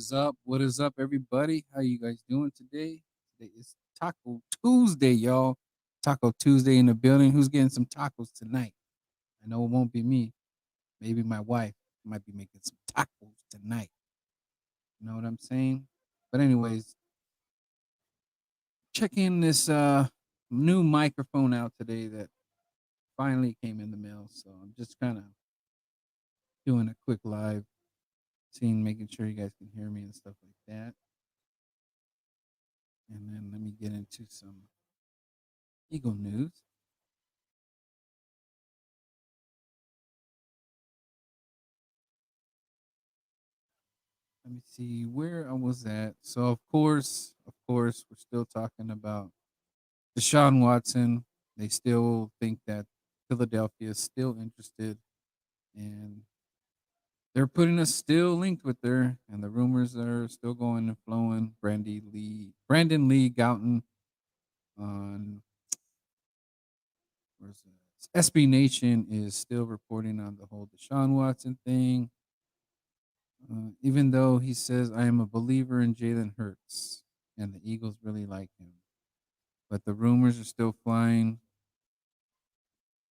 is up? What is up, everybody? How you guys doing today? Today is Taco Tuesday, y'all. Taco Tuesday in the building. Who's getting some tacos tonight? I know it won't be me. Maybe my wife might be making some tacos tonight. You know what I'm saying? But anyways, checking this new microphone out today that finally came in the mail. So I'm just kind of doing a quick live, making sure you guys can hear me and stuff like that. And then let me get into some Eagle news. Let me see where I was at. So of course, we're still talking about Deshaun Watson. They still think that Philadelphia is still interested, and they're putting us still linked with her. And the rumors are still going and flowing. Brandon Lee Gouton on where's it? SB Nation is still reporting on the whole Deshaun Watson thing. Even though he says, I am a believer in Jalen Hurts and the Eagles really like him. But the rumors are still flying.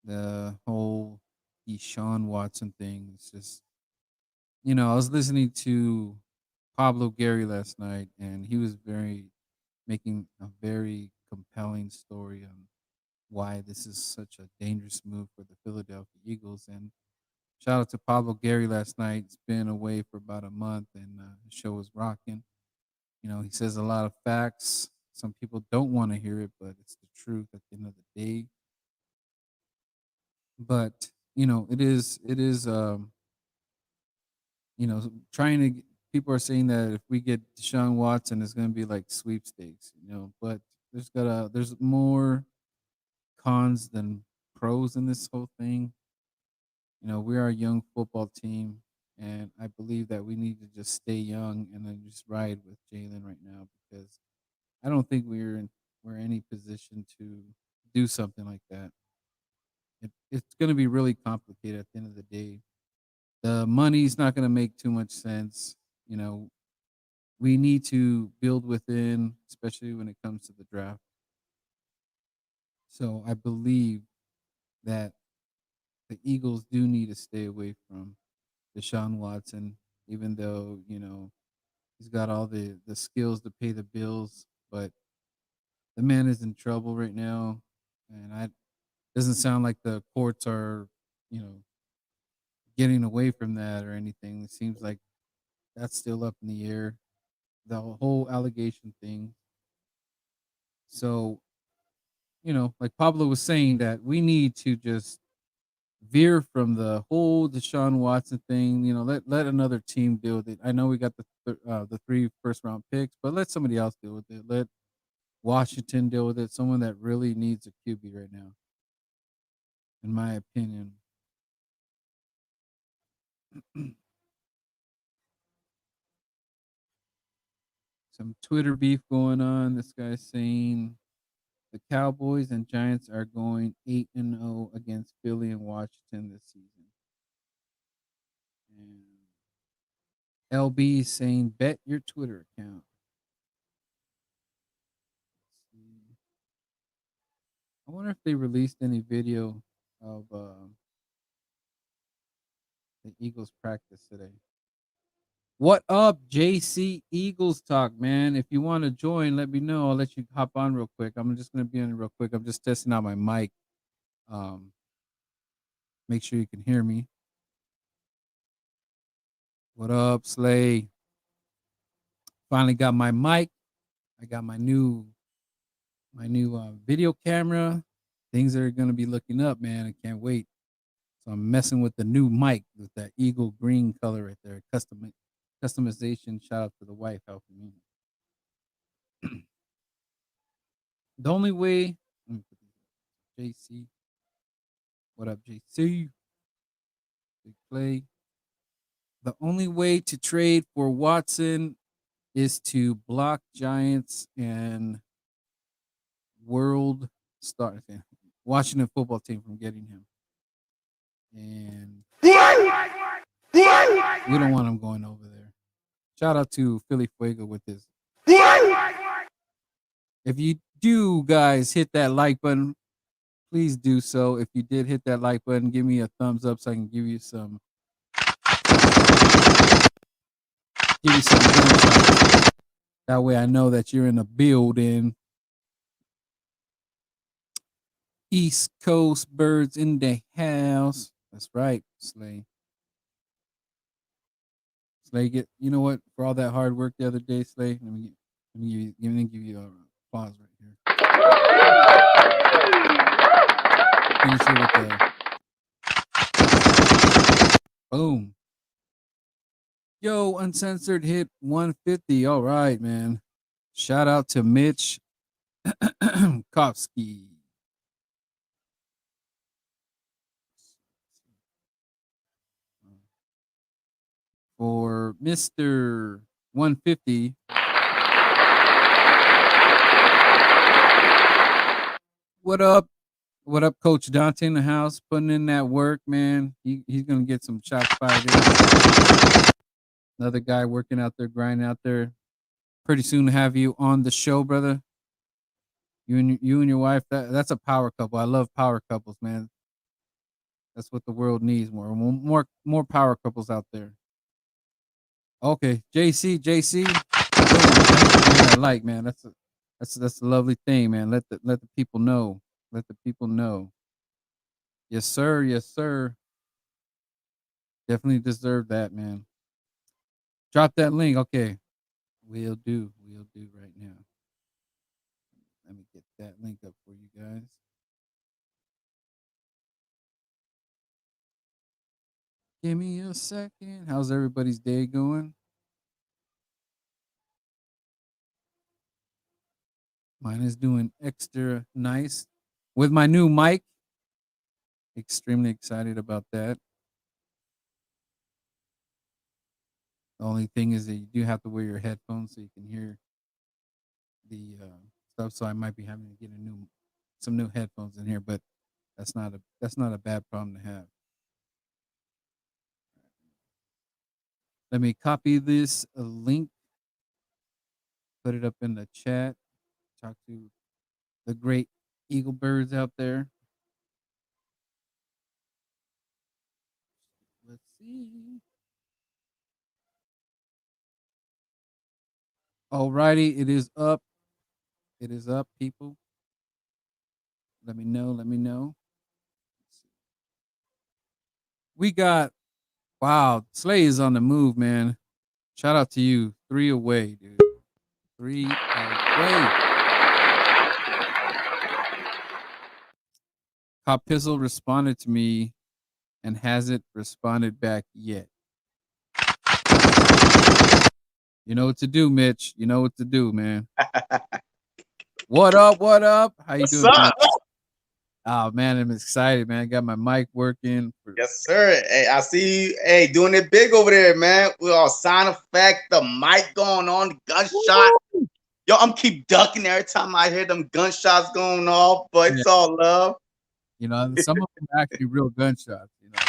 The whole Deshaun Watson thing is just, I was listening to Pablo Gary last night, and he was making a very compelling story on why this is such a dangerous move for the Philadelphia Eagles. And shout out to Pablo Gary last night. It's been away for about a month, and the show was rocking. He says a lot of facts. Some people don't want to hear it, but it's the truth at the end of the day. But trying to people are saying that if we get Deshaun Watson, it's going to be like sweepstakes. But there's more cons than pros in this whole thing. We are a young football team, and I believe that we need to just stay young and then just ride with Jalen right now because I don't think we're in any position to do something like that. It's going to be really complicated at the end of the day. The money's not going to make too much sense. You know, we need to build within, especially when it comes to the draft. So I believe that the Eagles do need to stay away from Deshaun Watson, even though he's got all the skills to pay the bills, but the man is in trouble right now, and I doesn't sound like the courts are, you know, getting away from that or anything. It seems like that's still up in the air, the whole allegation thing. So, like Pablo was saying, that we need to just veer from the whole Deshaun Watson thing. Let another team deal with it. I know we got the three first round picks, but let somebody else deal with it. Let Washington deal with it. Someone that really needs a QB right now, in my opinion. Some Twitter beef going on. This guy's saying the Cowboys and Giants are going 8-0 against Philly and Washington this season. And LB is saying bet your Twitter account. Let's see. I wonder if they released any video of the Eagles practice today. What up, JC Eagles Talk, man? If you want to join, let me know. I'll let you hop on real quick. I'm just going to be on real quick. I'm just testing out my mic. Make sure you can hear me. What up, Slay? Finally got my mic. I got my new video camera. Things are going to be looking up, man. I can't wait. So I'm messing with the new mic with that eagle green color right there. Customization. Shout out to the wife helping me. The only way, JC. What up, JC? Big play. The only way to trade for Watson is to block Giants and world star Washington football team from getting him. And we don't want him going over there. Shout out to Philly Fuego with this. If you do, guys, hit that like button. Please do so. If you did hit that like button, give me a thumbs up so I can give you some gunshots. That way I know that you're in the building. East Coast birds in the house. That's right, Slay. Slay, you know what? For all that hard work the other day, Slay, let me give you a applause right here. Finish it with the boom. Yo, Uncensored hit 150. All right, man. Shout out to Mitch Kopsky. For Mr. 150. What up? What up, Coach Dante in the house? Putting in that work, man. He's gonna get some shots fired in. Another guy working out there, grinding out there. Pretty soon to have you on the show, brother. You and your wife. That's a power couple. I love power couples, man. That's what the world needs more power couples out there. Okay, JC. I like, man. That's a lovely thing, man. Let the people know. Let the people know. Yes, sir. Yes, sir. Definitely deserve that, man. Drop that link. Okay. We'll do right now. Let me get that link up for you guys. Give me a second. How's everybody's day going? Mine is doing extra nice with my new mic. Extremely excited about that. The only thing is that you do have to wear your headphones so you can hear the stuff. So I might be having to get some new headphones in here, but that's not a bad problem to have. Let me copy this link, put it up in the chat. Talk to the great Eagle birds out there. Let's see. Alrighty, it is up. It is up, people. Let me know. We got, wow, Slay is on the move, man. Shout out to you. 3 away, dude. 3 away. Cop Pizzle responded to me and hasn't responded back yet. You know what to do, Mitch. You know what to do, man. What up? What up? How you doing? What's up? Oh man, I'm excited, man. I got my mic working. Yes, sir. Hey, I see you. Hey, doing it big over there, man. We all sound effect, the mic going on, the gunshot. Woo! Yo, I'm keep ducking every time I hear them gunshots going off, but it's all love. You know, some of them are actually real gunshots. You know,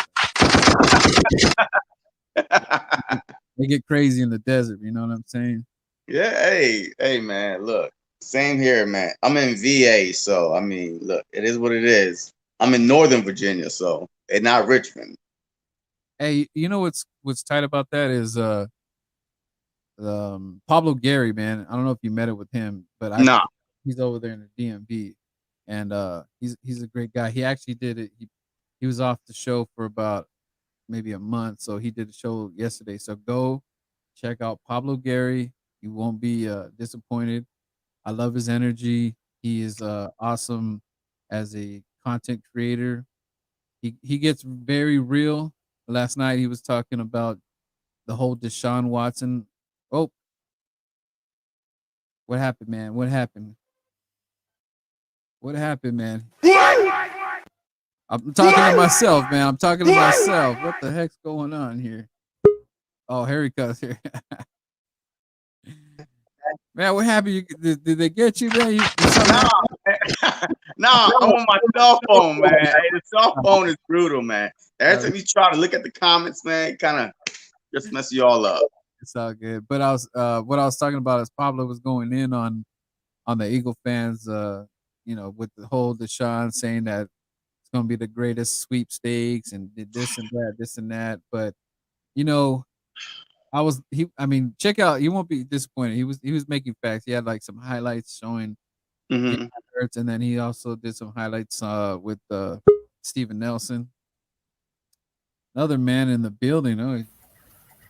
they get crazy in the desert. You know what I'm saying? Yeah. Hey, man. Look, same here, man. I'm in VA, so I mean, look, it is what it is. I'm in Northern Virginia, so it's not Richmond. Hey, you know what's tight about that is Pablo Gary, man. I don't know if you met it with him, but he's over there in the DMV, and he's a great guy. He actually did it. He was off the show for about maybe a month, so he did a show yesterday. So go check out Pablo Gary. You won't be disappointed. I love his energy. He is awesome as a content creator. He gets very real. Last night he was talking about the whole Deshaun Watson. Oh, what happened, man? What happened? What happened, man? I'm talking to myself, man. I'm talking to myself. What the heck's going on here? Oh, Harry Cuts here. Man, what happened? Did they get you there? No, I'm on my cell phone, man. Hey, the cell phone is brutal, man. Every time you try to look at the comments, man, it kind of just mess you all up. It's all good. But what I was talking about is Pablo was going in on the Eagle fans, with the whole Deshaun saying that it's gonna be the greatest sweepstakes and did this and that, this and that. But you know, I mean, check out, you won't be disappointed. He was making facts. He had like some highlights showing Mhm. Hurts, and then he also did some highlights with Steven Nelson. Another man in the building. Oh, he's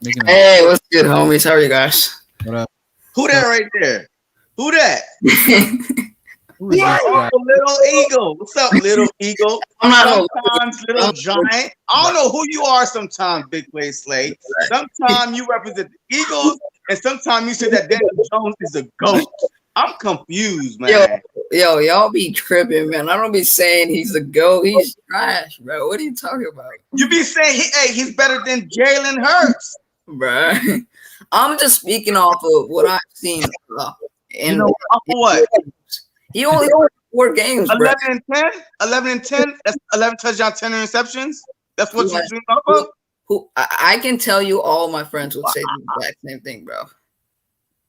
making a Hey, what's good, homies? How are you guys? what up? Who that right there? Who that? Who is this Oh, guy? little Eagle. What's up, little Eagle? I'm not no Sometimes little giant. I don't know who you are sometimes, Big Play Slate. Sometimes you represent the Eagles, and sometimes you say that Daniel Jones is a GOAT. I'm confused, man. Yo, y'all be tripping, man. I don't be saying he's a GOAT. He's trash, bro. What are you talking about, You be saying, he's better than Jalen Hurts. bro? I'm just speaking off of what I've seen. You know, off of what? He only won 4 games, bro. 11 and 10? 11 and 10? That's 11 touchdowns, 10 interceptions? That's what Yeah. you're doing off of? I can tell you all my friends would say the exact same thing, bro.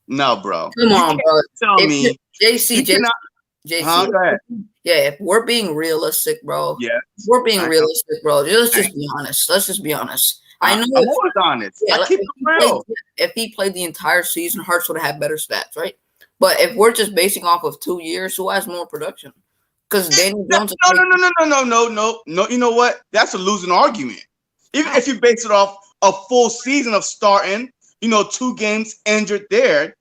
No, bro. Come on, bro. Tell me. JC, Go ahead. yeah, if we're being realistic, bro. Yeah. If we're being I know. realistic, bro. Let's just be honest. Let's just be honest. I know I'm always honest. Yeah, I keep it real. if he played the entire season, Hurts would have had better stats, right? But if we're just basing off of 2 years, who has more production? Because Daniel Jones. No. You know what? That's a losing argument. Even if you base it off a full season of starting, 2 games injured there,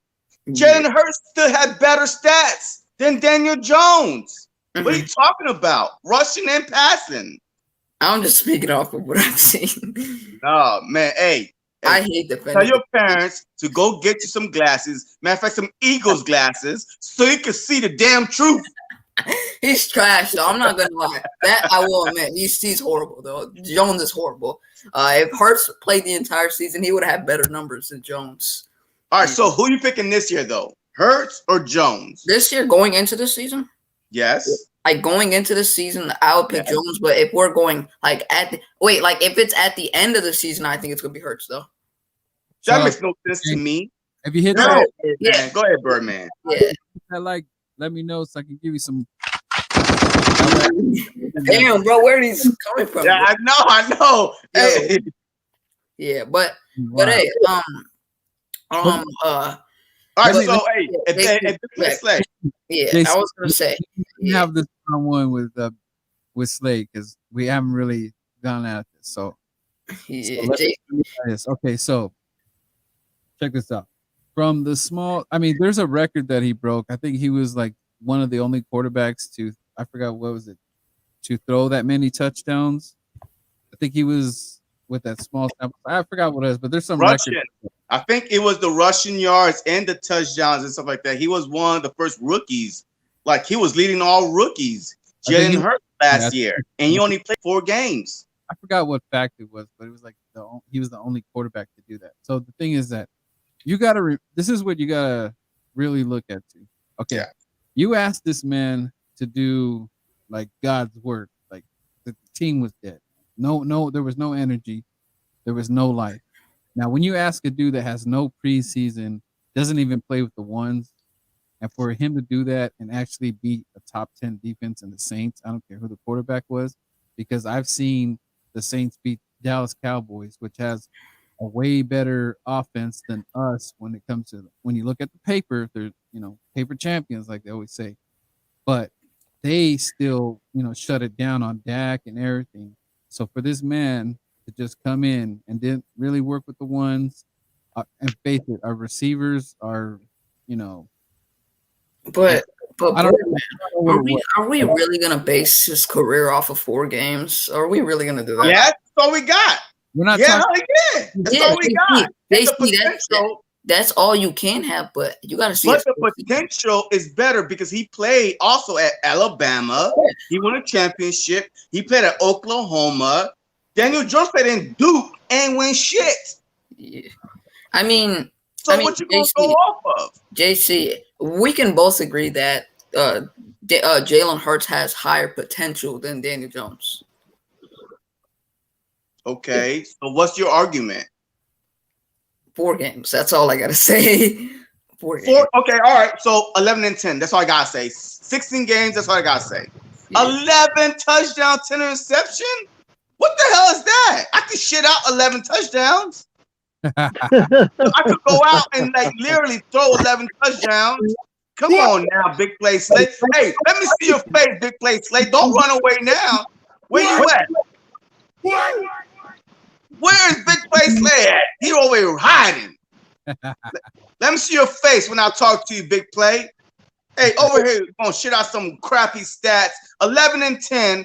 Jalen Hurts still had better stats than Daniel Jones. Mm-hmm. What are you talking about? Rushing and passing. I'm just speaking off of what I've seen. Oh, man. Hey. I hate defending. Tell your parents to go get you some glasses. Matter of fact, some Eagles glasses so you can see the damn truth. He's trash, though. I'm not gonna lie. That I will admit. He's horrible, though. Jones is horrible. If Hurts played the entire season, he would have had better numbers than Jones. All right, so who you picking this year, though? Hurts or Jones? This year, going into the season? Yes. Like going into the season, I would pick Jones. But if we're going if it's at the end of the season, I think it's gonna be Hurts, though. That makes no sense to me. If you hit Go that, ahead, man. Go ahead, Birdman. Yeah. let me know so I can give you some. Damn, bro, where are these coming from? Yeah, I know. Hey. Yeah, but Wow. hey, All right, Let me- so hey, it's like yeah, Jason, I was gonna say, we have this one with Slade because we haven't really gone at this. So yeah, let me try this. Okay, so check this out. From the small, I mean, there's a record that he broke. I think he was like one of the only quarterbacks I forgot what was it, to throw that many touchdowns. I think he was with that small sample. I forgot what it is, but there's some Russian. record. I think it was the rushing yards and the touchdowns and stuff like that. He was one of the first rookies. Like he was leading all rookies. I think Jalen Hurts last year, and he only played 4 games. I forgot what fact it was, but it was like he was the only quarterback to do that. So the thing is that you gotta. This is what you gotta really look at too. Okay, Yeah. You asked this man to do like God's work. Like the team was dead. No, there was no energy. There was no life. Now, when you ask a dude that has no preseason, doesn't even play with the ones, and for him to do that and actually beat a top 10 defense in the Saints, I don't care who the quarterback was, because I've seen the Saints beat Dallas Cowboys, which has a way better offense than us when it comes to when you look at the paper, they're paper champions, like they always say. But they still, shut it down on Dak and everything. So for this man to just come in and didn't really work with the ones, and face it, our receivers are, but I don't know. are we really gonna base his career off of 4 games? Are we really gonna do that? Yeah, that's all we got. We're not Yeah, talking. that's all we got. They The see potential, that's all you can have, but you gotta see. but the potential is better because he played also at Alabama. He won a championship. He played at Oklahoma. Daniel Jones played in Duke and win shit. Yeah. I mean, What you gonna go off of? JC, we can both agree that Jalen Hurts has higher potential than Daniel Jones. Okay, so what's your argument? 4 games. That's all I gotta say. 4 games. 4. Okay, all right. So 11 and 10. That's all I gotta say. 16 games. That's all I gotta say. Yeah. 11 touchdowns, 10 interception. What the hell is that? I could shit out 11 touchdowns. I could go out and like literally throw 11 touchdowns. Come on now, Big Play Slay. Hey, let me see your face, Big Play Slay. Don't run away now. Where you at? Where is Big Play Slay at? He over here hiding. Let me see your face when I talk to you, Big Play. Hey, over here, you're gonna shit out some crappy stats. 11 and 10,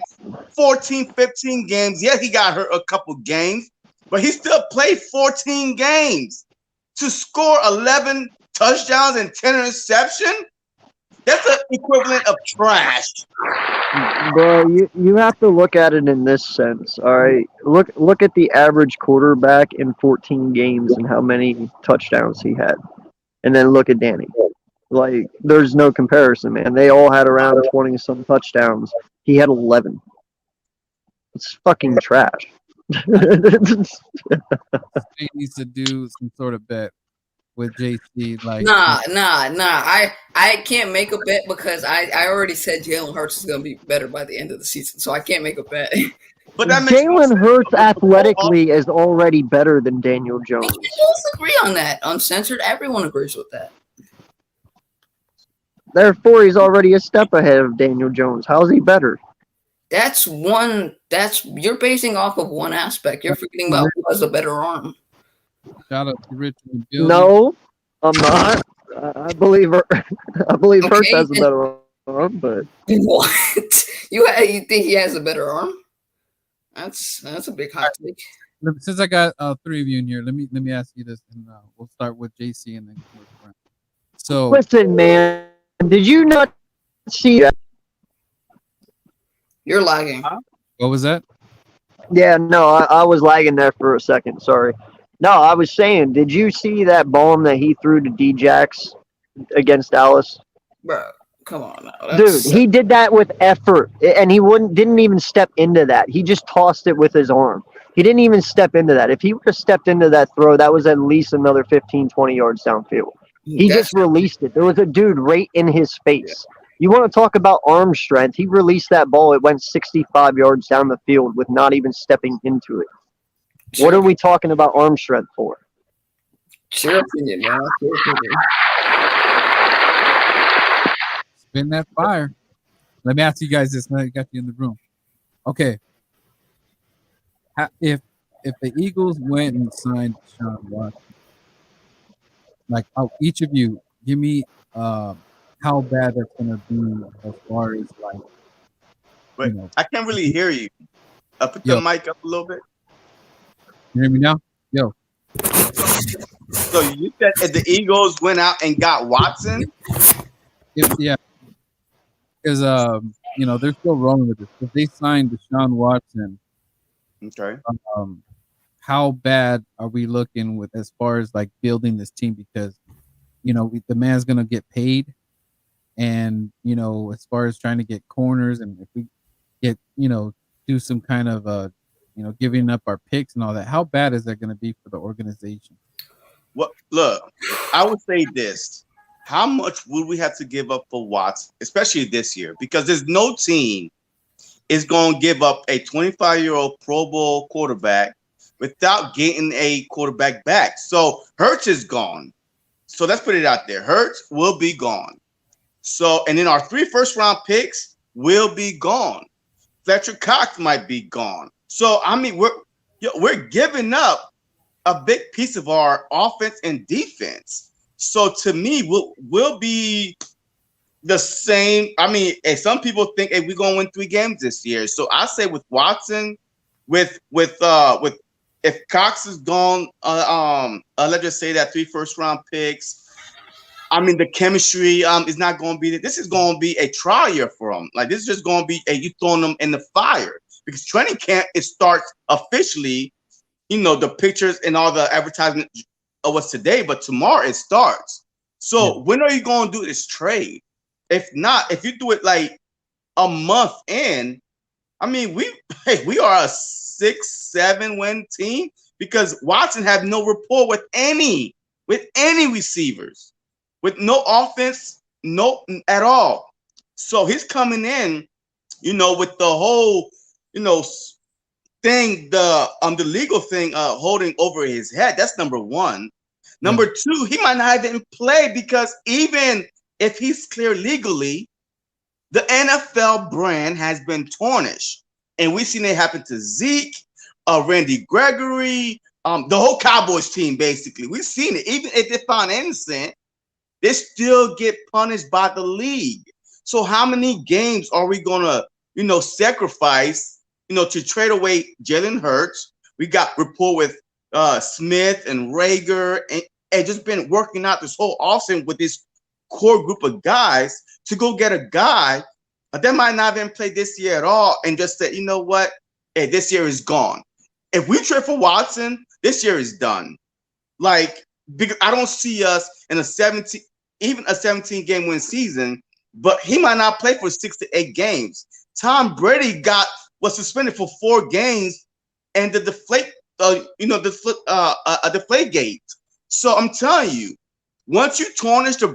14, 15 games. Yeah, he got hurt a couple games, but he still played 14 games to score 11 touchdowns and 10 interception. That's the equivalent of trash. Bro, you have to look at it in this sense. All right, look at the average quarterback in 14 games and how many touchdowns he had, and then look at Danny. Like, there's no comparison, man. They all had around 20 some touchdowns. He had 11. It's fucking trash. He needs to do some sort of bet with JC. Like, Nah. I can't make a bet because I already said Jalen Hurts is gonna be better by the end of the season, so I can't make a bet. But that makes Jalen Hurts athletically is already better than Daniel Jones. We both agree on that. Uncensored, everyone agrees with that. Therefore, he's already a step ahead of Daniel Jones. How's he better? You're basing off of one aspect. You're forgetting about who has a better arm. shout out to Richard Bill. No, I'm not. I believe Hurts Okay, has a better arm, but What? You think he has a better arm? That's a big hot take. Since I got 3 of you in here, let me ask you this, and we'll start with JC and then go with Brent. So listen, man, did you not see that? You're lagging. what was that? Yeah, no, I was lagging there for a second. Sorry. No, I was saying, did you see that bomb that he threw to Djax against Dallas? Bro, come on now. Dude, he did that with effort, and he didn't even step into that. He just tossed it with his arm. He didn't even step into that. If he would have stepped into that throw, that was at least another 15, 20 yards downfield. He just released it. There was a dude right in his face. You want to talk about arm strength? He released that ball. It went 65 yards down the field with not even stepping into it. What are we talking about arm strength for? It's your opinion, man. It's your opinion. Spin that fire. Let me ask you guys this. Now I got you in the room. Okay. If the Eagles went and signed Deshaun Watson, like each of you, give me how bad that's gonna be as far as like. Wait, I can't really hear you. Put the mic up a little bit. You hear me now? Yo. So you said if the Eagles went out and got Watson? Yeah. Because they're still rolling with this. If they signed Deshaun Watson, okay. How bad are we looking with as far as like building this team? Because the man's gonna get paid, and as far as trying to get corners, and if we get do some kind of giving up our picks and all that, how bad is that going to be for the organization? Well, look, I would say this: how much would we have to give up for Watts, especially this year? Because there's no team is going to give up a 25-year-old Pro Bowl quarterback without getting a quarterback back. So Hurts is gone. So let's put it out there: Hurts will be gone. So, and then our 3 first-round picks will be gone. Fletcher Cox might be gone. So I mean, we're giving up a big piece of our offense and defense. So to me, we'll be the same. I mean, some people think we're gonna win 3 games this year. So I say with Watson, with if Cox is gone, let's just say that 3 first-round picks. I mean, the chemistry is not going to be. This is going to be a trial year for them. Like, this is just going to be you throwing them in the fire, because training camp, it starts officially. The pictures and all the advertisement of what's today, but tomorrow it starts. So when are you going to do this trade? If not, if you do it like a month in, I mean, we are a 6-7 win team. because Watson have no rapport with any receivers, with no offense, no at all. So he's coming in, with the whole, thing, the legal thing holding over his head. That's number one. Number two, he might not even play because even if he's clear legally, the NFL brand has been tarnished. And we've seen it happen to Zeke, Randy Gregory, the whole Cowboys team, basically. We've seen it. Even if they found innocent, they still get punished by the league. So how many games are we going to, sacrifice, to trade away Jalen Hurts? We got rapport with Smith and Rager, and just been working out this whole offseason with this core group of guys to go get a guy that might not even play this year at all, and just say, you know what, hey, this year is gone. If we trade for Watson, this year is done. Like, because I don't see us in a 17 game win season, but he might not play for 6 to 8 games. Tom Brady was suspended for 4 games, and the deflate gate. So I'm telling you, once you tarnish the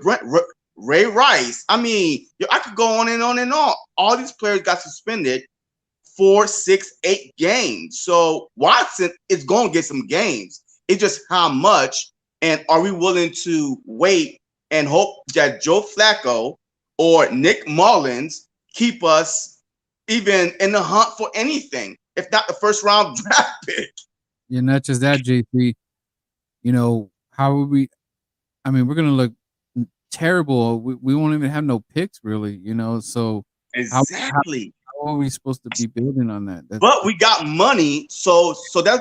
Ray Rice, I mean, I could go on and on and on. All these players got suspended 4, 6, 8 games. So Watson is going to get some games. It's just how much, and are we willing to wait and hope that Joe Flacco or Nick Mullins keep us even in the hunt for anything, if not the first round draft pick? Yeah, not just that, JP. How would we? I mean, we're gonna look terrible. We won't even have no picks, really. So exactly. How are we supposed to be building on that? But we got money, so that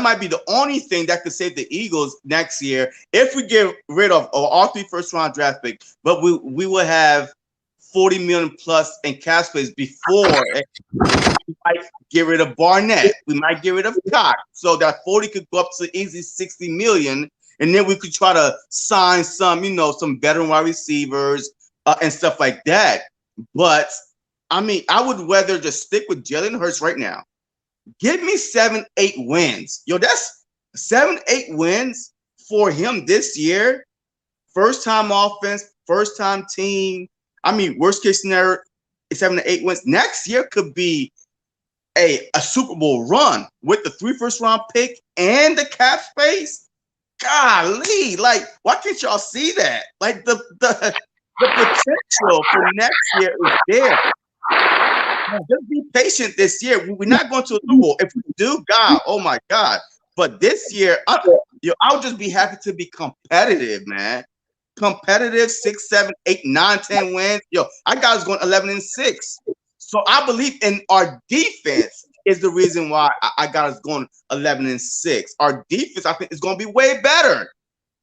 might be the only thing that could save the Eagles next year if we get rid of all 3 first round draft picks. But we will have $40 million plus in cap space before. We might get rid of Barnett. We might get rid of Cox, so that 40 could go up to easy 60 million, and then we could try to sign some, some veteran wide receivers and stuff like that. But I mean, I would rather just stick with Jalen Hurts right now. Give me 7, 8 wins. That's 7, 8 wins for him this year. First time offense, first time team. I mean, worst case scenario, 7 to 8 wins. Next year could be a Super Bowl run with the 3 first round pick and the cap space. Golly, like, why can't y'all see that? Like, the potential for next year is there. Just be patient this year. We're not going to a Super Bowl. If we do, God, oh my God. But this year, I'll just be happy to be competitive, man. Competitive, 6, 7, 8, 9, 10 wins. I got us going 11-6. So I believe in our defense is the reason why I got us going 11-6. Our defense, I think, is going to be way better.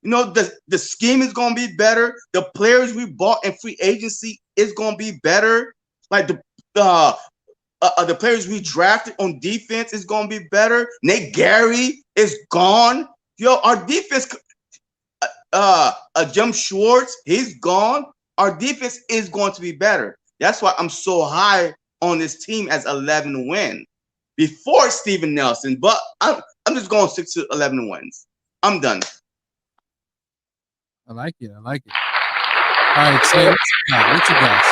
The scheme is going to be better. The players we bought in free agency is going to be better. Like the players we drafted on defense is going to be better. Nate Gary is gone. Our defense. Jim Schwartz, he's gone. Our defense is going to be better. That's why I'm so high on this team as 11 win before Steven Nelson. But I'm just going 6 to 11 wins. I'm done. I like it. All right, so what you got,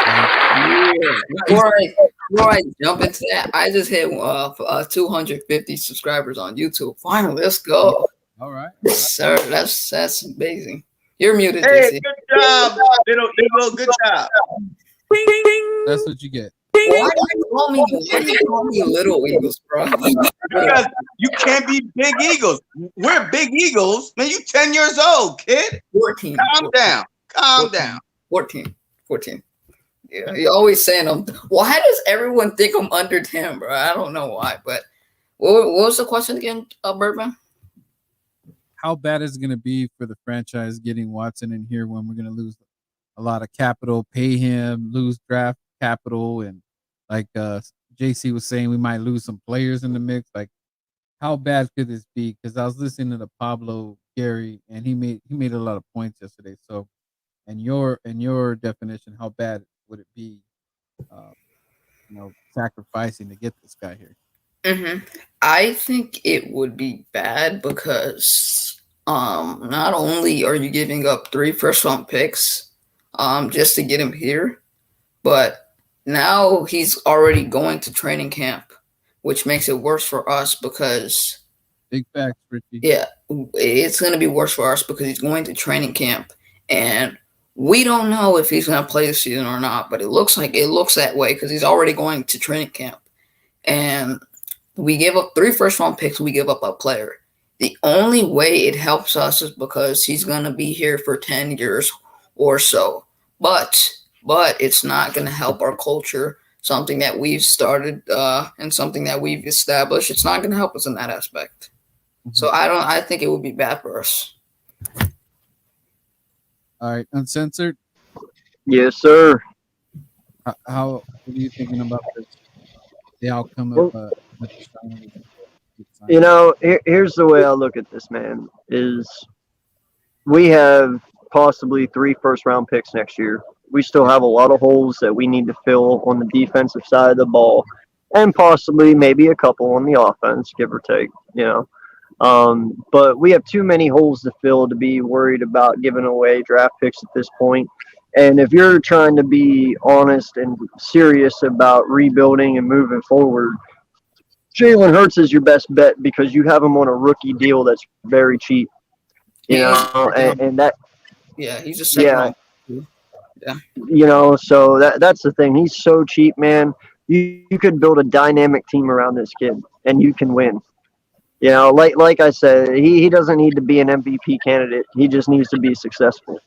Before I jump into that, I just hit 250 subscribers on YouTube. Finally, let's go. All right. Sir, that's amazing. You're muted. Hey, JC. good job, little good job. That's what you get. Why do you call me Little Eagles, bro? Because you can't be Big Eagles. We're Big Eagles. Man, you 10 years old, kid. 14. Calm down. 14. Yeah, you're always saying why does everyone think I'm under 10, bro? I don't know why, but what was the question again, Birdman? How bad is it going to be for the franchise getting Watson in here when we're going to lose a lot of capital, pay him, lose draft capital, and like JC was saying, we might lose some players in the mix. Like, how bad could this be? Because I was listening to Pablo Gary, and he made a lot of points yesterday. So, in your definition, how bad would it be, sacrificing to get this guy here? I think it would be bad because not only are you giving up 3 first round picks just to get him here, but now he's already going to training camp, which makes it worse for us because Big facts, Richie. yeah, it's going to be worse for us because he's going to training camp, and we don't know if he's going to play this season or not. But it looks that way because he's already going to training camp, and we give up 3 first round picks. We give up a player. The only way it helps us is because he's going to be here for 10 years or so. But it's not going to help our culture. Something that we've started and something that we've established. It's not going to help us in that aspect. So I think it would be bad for us. All right, Uncensored. Yes, sir. What are you thinking about this? The outcome of You know, here's the way I look at this, man, is we have possibly 3 first round picks next year. We still have a lot of holes that we need to fill on the defensive side of the ball, and possibly maybe a couple on the offense, give or take, you know. But we have too many holes to fill to be worried about giving away draft picks at this point. And if you're trying to be honest and serious about rebuilding and moving forward, Jalen Hurts is your best bet because you have him on a rookie deal that's very cheap. You know, and that. Yeah, he's a second round. Yeah. You know, so that's the thing. He's so cheap, man. You could build a dynamic team around this kid, and you can win. You know, like I said, he doesn't need to be an MVP candidate. He just needs to be successful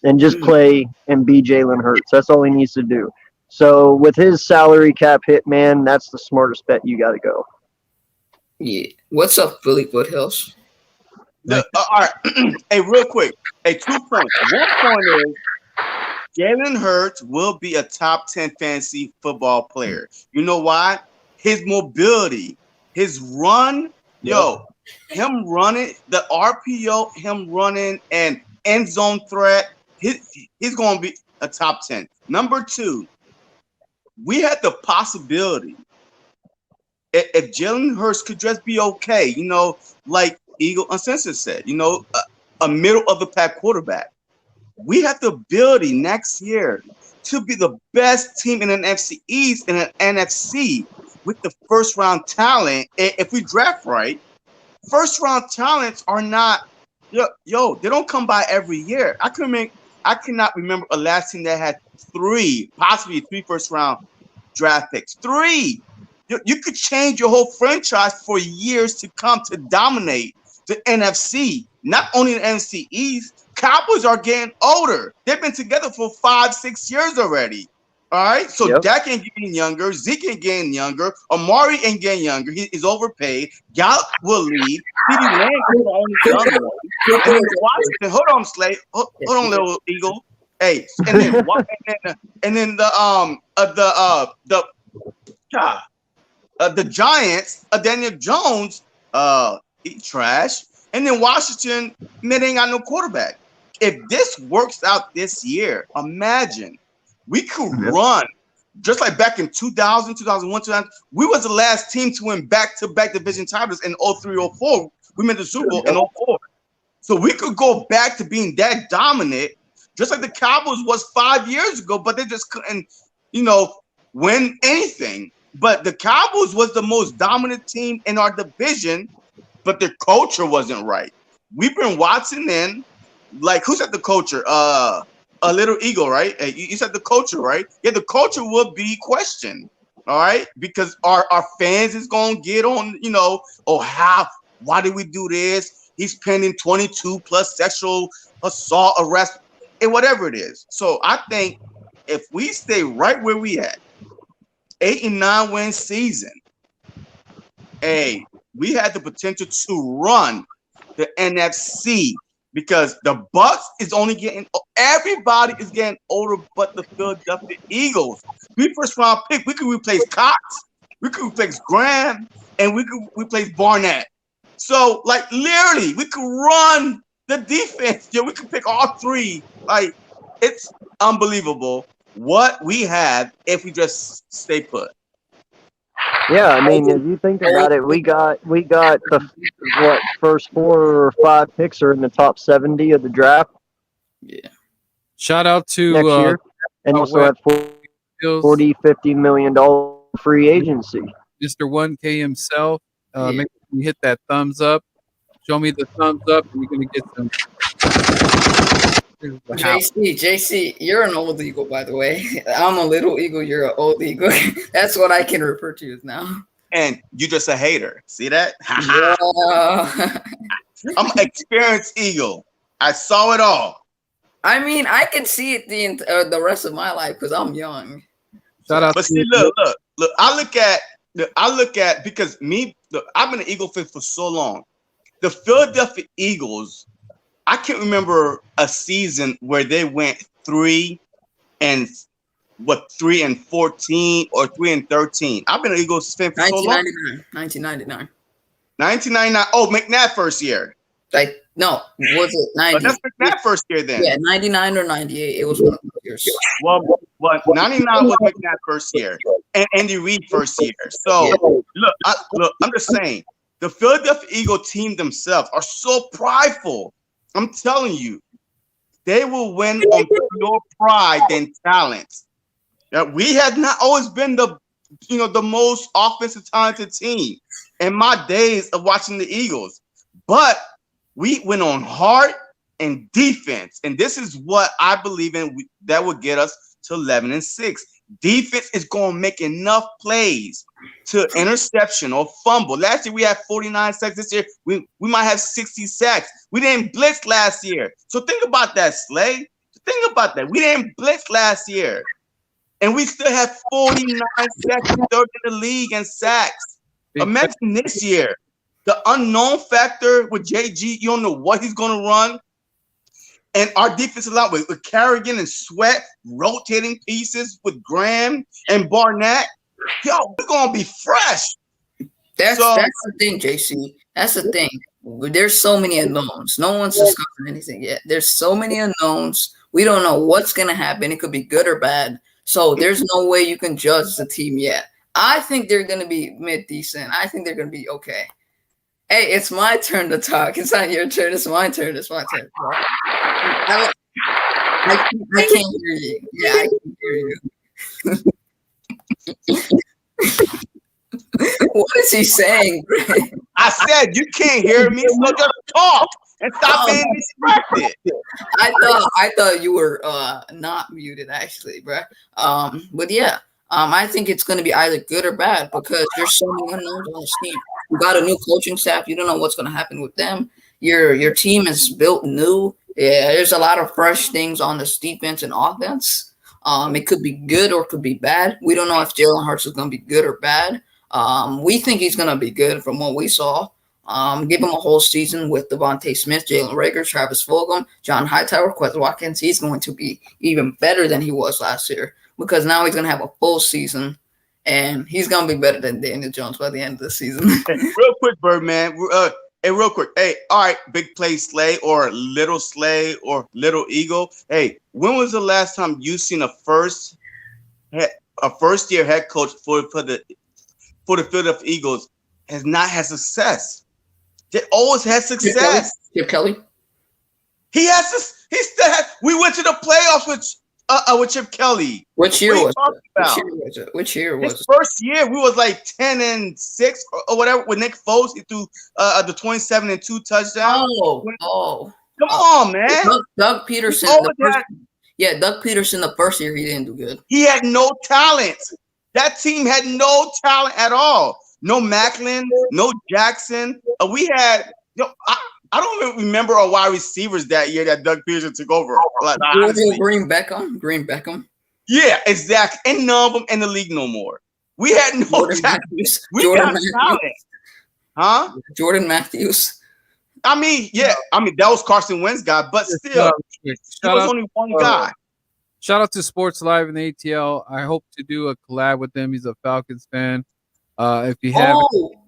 and just play and be Jalen Hurts. That's all he needs to do. So with his salary cap hit, man, that's the smartest bet you got to go. Yeah. What's up, Philly Foothills? All right. Hey, real quick. Hey, 2 points. 1 point is Jalen Hurts will be a top 10 fantasy football player. You know why? His mobility, his run, him running, the RPO, him running, and end zone threat, he's going to be a top 10. Number 2, we had the possibility if Jalen Hurts could just be okay, you know, like Eagle Uncensored said, you know, a middle of the pack quarterback. We have the ability next year to be the best team in an NFC East and an NFC with the first round talent. If we draft right, first round talents are not, they don't come by every year. I cannot remember a last team that had 3, possibly 3 first round draft picks. 3. You could change your whole franchise for years to come to dominate the NFC. Not only the NFC East, Cowboys are getting older. They've been together for 5-6 years already. All right, so Dak ain't getting younger, Zeke ain't getting younger, Amari ain't getting younger. He's overpaid. Gallup will leave. CeeDee Lamb is the only young one. Hold on, Slade. Hold on, little Eagle. Hey, and then the Giants, Daniel Jones, he trash. And then Washington, man, ain't got no quarterback. If this works out this year, imagine we could run just like back in 2000, 2001, 2000. We was the last team to win back-to-back division titles in 03, 04. We made the Super Bowl in 04. So we could go back to being that dominant, just like the Cowboys was 5 years ago, but they just couldn't, win anything. But the Cowboys was the most dominant team in our division, but their culture wasn't right. We've been watching in, like, who said the culture? A little Eagle, right? You said the culture, right? Yeah, the culture will be questioned, all right? Because our fans is going to get on, why did we do this? He's pending 22 plus sexual assault, arrest, and whatever it is. So I think if we stay right where we at, 8 and 9 win season, hey, we had the potential to run the NFC because the Bucks is only everybody is getting older but the Philadelphia Eagles. We first round pick, we could replace Cox, we could replace Graham, and we could replace Barnett. So, like, literally, we could run the defense. We could pick all 3. Like, it's unbelievable what we have if we just stay put. Yeah, I mean, if you think about it, we got the first 4 or 5 picks are in the top 70 of the draft Yeah. Shout out to next year, and out also west, have Bills, 40, $50 million free agency. Mr. 1K himself. Yeah. Make sure you hit that thumbs up. Show me the thumbs up, and you're gonna get some. Here's the house. JC, you're an old eagle, by the way. I'm a little eagle. You're an old eagle. That's what I can refer to as now. And you just a hater. See that? Yeah. I'm an experienced eagle. I saw it all. I mean, I can see it the rest of my life because I'm young. Shout out But to see, look. I look at because I've been an Eagle fan for so long. The Philadelphia Eagles, I can't remember a season where they went 3 and 14 or 3 and 13. I've been an Eagles fan for so long. 1999. 1999. Oh, McNabb first year. Like, no, was it 90? But that's McNabb first year then. Yeah, 99 or 98. It was one of those years. Well, 99 was McNabb first year and Andy Reid first year. So look, I'm just saying the Philadelphia Eagle team themselves are so prideful. I'm telling you, they will win on pure pride than talent. Now, we have not always been the most offensive talented team in my days of watching the Eagles, but we went on heart and defense, and this is what I believe in. That would get us to 11-6. Defense is going to make enough plays to interception or fumble. Last year we had 49 sacks. This year we might have 60 sacks. We didn't blitz last year, so think about that, Slay. Think about that. We didn't blitz last year, and we still have 49 sacks, third in the league in sacks. Imagine this year. The unknown factor with JG, you don't know what he's going to run. And our defensive line with Kerrigan and Sweat rotating pieces with Graham and Barnett. Yo, we're going to be fresh. That's the thing, JC. That's the thing. There's so many unknowns. No one's discussing anything yet. There's so many unknowns. We don't know what's going to happen. It could be good or bad. So there's no way you can judge the team yet. I think they're going to be mid-decent. I think they're going to be okay. Hey, it's my turn to talk. It's not your turn. It's my turn. It's my turn. I can't hear you. Yeah, I can hear you. What is he saying, Greg? I said you can't hear me, so just talk and stop being distracted. I thought you were not muted, actually, bro. But yeah. I think it's going to be either good or bad because there's so many unknowns on this team. You got a new coaching staff. You don't know what's going to happen with them. Your team is built new. Yeah, there's a lot of fresh things on this defense and offense. It could be good or it could be bad. We don't know if Jalen Hurts is going to be good or bad. We think he's going to be good from what we saw. Give him a whole season with Devontae Smith, Jalen Reagor, Travis Fulgham, John Hightower, Quez Watkins. He's going to be even better than he was last year. Because now he's going to have a full season, and he's going to be better than Daniel Jones by the end of the season. Real quick, Birdman. Hey, real quick. Hey, all right, big play Slay or little Slay or little Eagle. Hey, when was the last time you seen a first year head coach for the Philadelphia Eagles has not had success? They always had success. Chip Kelly. He has this. He still has. We went to the playoffs with Chip Kelly. Which year was it? Which year was His first year, we was like 10-6 or whatever. With Nick Foles, he threw the 27-2 touchdown. Come on, man. Doug Peterson. Doug Peterson. The first year he didn't do good. He had no talent. That team had no talent at all. No Macklin, no Jackson. We had. I don't even remember our wide receivers that year that Doug Peterson took over. Green Beckham. Yeah, exactly. And none of them in the league no more. We had no talent. We got talent. Huh? Jordan Matthews. I mean, yeah. I mean, that was Carson Wentz guy, but still, there was only one guy. Shout out to Sports Live and ATL. I hope to do a collab with them. He's a Falcons fan. If you have,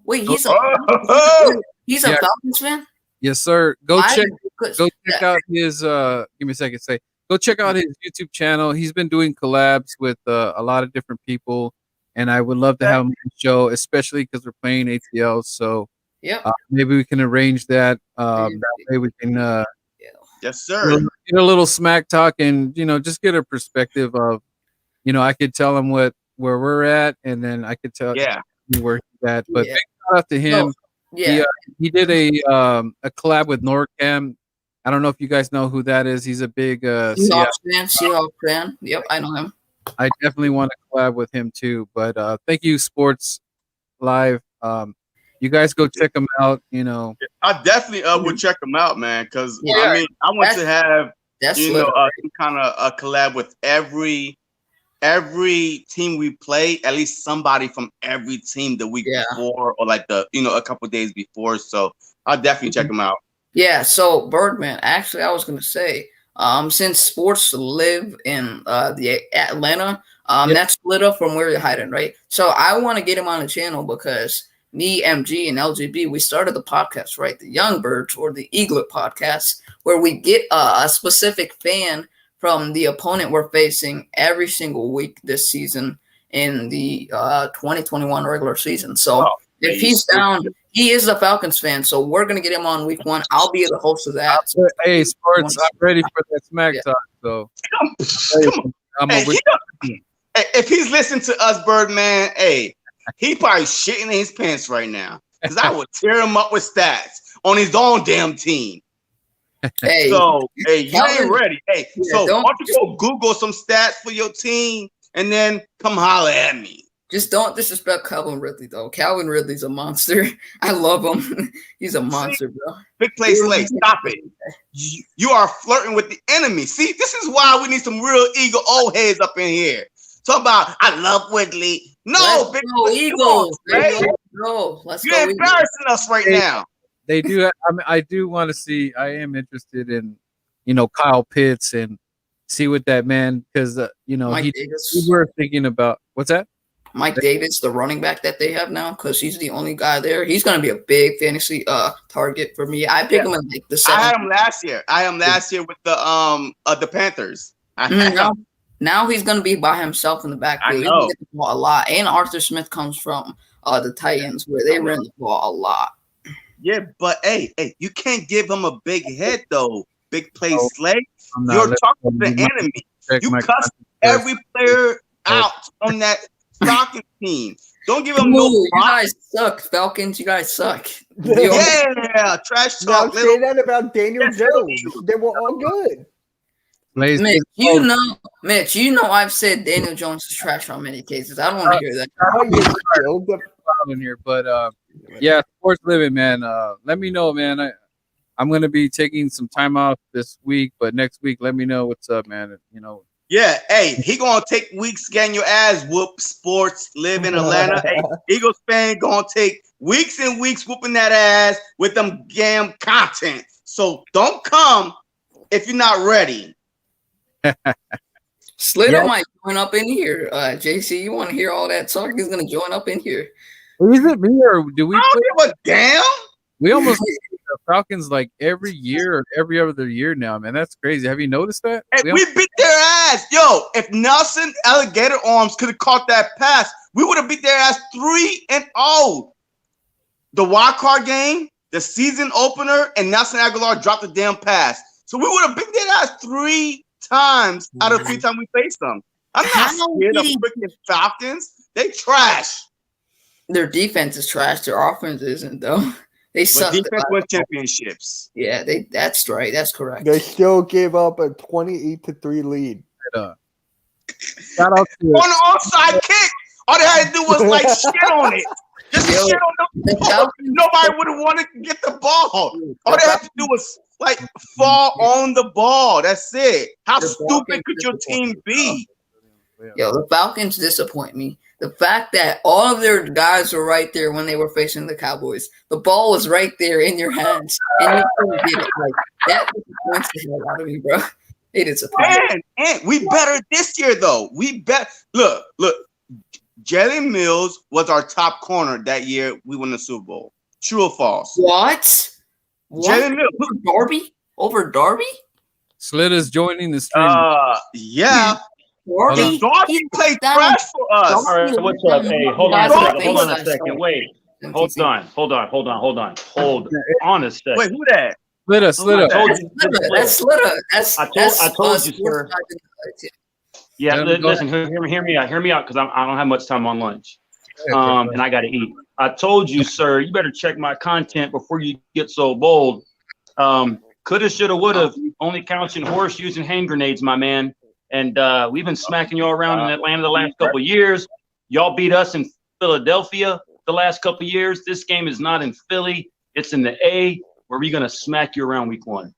wait, he's a Falcons fan. Yes, sir. Go check out his. Give me a second. Go check out his YouTube channel. He's been doing collabs with a lot of different people. and I would love to have him on the show, especially because we're playing ATL. So Yep. maybe we can arrange that. That way we can Yes, sir. get a little smack talk and just get a perspective of I could tell him where we're at, and then I could tell you where he's at. But big shout out to him. He did a collab with NORCAM. I don't know if you guys know who that is. He's a big Seahawks fan. Yep, I know him. I definitely want to collab with him too. But thank you, Sports Live. You guys go check him out. I definitely would check him out, man. Because I want to have some kind of a collab with every team we play. At least somebody from every team the week before, or like a couple days before. So I'll definitely check him out. Yeah. So Birdman, actually, I was gonna say, since Sports live in the Atlanta, that's split up from where you're hiding, right? So I want to get him on the channel because me, MG, and LGB, we started the podcast, right? The Young Birds or the Eaglet podcast, where we get a specific fan from the opponent we're facing every single week this season in the 2021 regular season. So if he's down, he is a Falcons fan, so we're going to get him on week 1. I'll be the host of that. Hey, Sports, I'm ready for that smack talk. So if he's listening to us, Birdman, he probably shitting in his pants right now, because I would tear him up with stats on his own damn team. You ain't ready. So why don't you go Google some stats for your team and then come holler at me? Just don't disrespect Calvin Ridley, though. Calvin Ridley's a monster. I love him. He's a monster, bro. Big play slate. Stop it. You are flirting with the enemy. See, this is why we need some real Eagle old heads up in here. Talk about, I love Ridley. No, big Eagles. Let's go. You're embarrassing us right now. They do. I do want to see. I am interested in, Kyle Pitts and see what that man, because we were thinking about what's that? Mike Davis, the running back that they have now, because he's the only guy there. He's going to be a big fantasy target for me. I pick him in like the 7th. I had him last year with the Panthers. Now he's going to be by himself in the backfield. He's going to get the ball a lot. And Arthur Smith comes from the Titans, where they ran the ball a lot. Yeah, but hey, you can't give him a big head though. Big play slate. You're talking to the enemy. You cuss every player out on that Falcons team. Don't give them You guys suck, Falcons. You guys suck. Yeah, trash talk. Don't say that about Daniel Jones. They were all good. Mitch, you know I've said Daniel Jones is trash on many cases. I don't want to hear that. In here, but Sports Living, man. Let me know, man. I'm gonna be taking some time off this week, but next week, let me know what's up, man. Yeah, he gonna take weeks getting your ass whooped. Sports Live in Atlanta. Eagles fan gonna take weeks and weeks whooping that ass with them damn content. So don't come if you're not ready. Slitter might join up in here. JC, you want to hear all that talk? He's gonna join up in here. Is it me or do we? I don't give a damn. We almost the Falcons like every year or every other year now, man. That's crazy. Have you noticed that? Hey, we beat their ass. Yo, if Nelson Alligator Arms could have caught that pass, we would have beat their ass 3-0. The wild card game, the season opener, and Nelson Aguilar dropped the damn pass. So we would have beat their ass 3 times out of 3 times we faced them. I'm not scared of freaking Falcons. They trash. Their defense is trash. Their offense isn't, though. They suck. Defense wins championships. Yeah, that's right. That's correct. They still gave up a 28-3 lead. Shout out to on the offside kick. All they had to do was like shit on it. Just shit on the ball. Nobody would have wanted to get the ball. All they had to do was like fall on the ball. That's it. How stupid could your team be? Yo, the Falcons disappoint me. The fact that all of their guys were right there when they were facing the Cowboys, the ball was right there in your hands, and you couldn't get it. Like that disappoints the hell out of me, bro. It disappoints. And we better this year though. We bet. Look. Jalen Mills was our top corner that year. We won the Super Bowl. True or false? What? Jalen Mills Over Darby? Slitter's joining the stream. Yeah. Darby, Darby he's played down. trash for us. Darby All right, what's up? Hey, hold on a second. Hold on a second. Wait. Hold on. Hold on a second. Wait, who that? Slida. I told you. That's Slitter. I told you, sir. Yeah, listen, hear me out, because I don't have much time on lunch. And I got to eat. I told you, sir, you better check my content before you get so bold. Coulda, shoulda, woulda, only counts in horseshoes and hand grenades, my man. And we've been smacking y'all around in Atlanta the last couple of years. Y'all beat us in Philadelphia the last couple of years. This game is not in Philly. It's in the A, where we're going to smack you around week 1.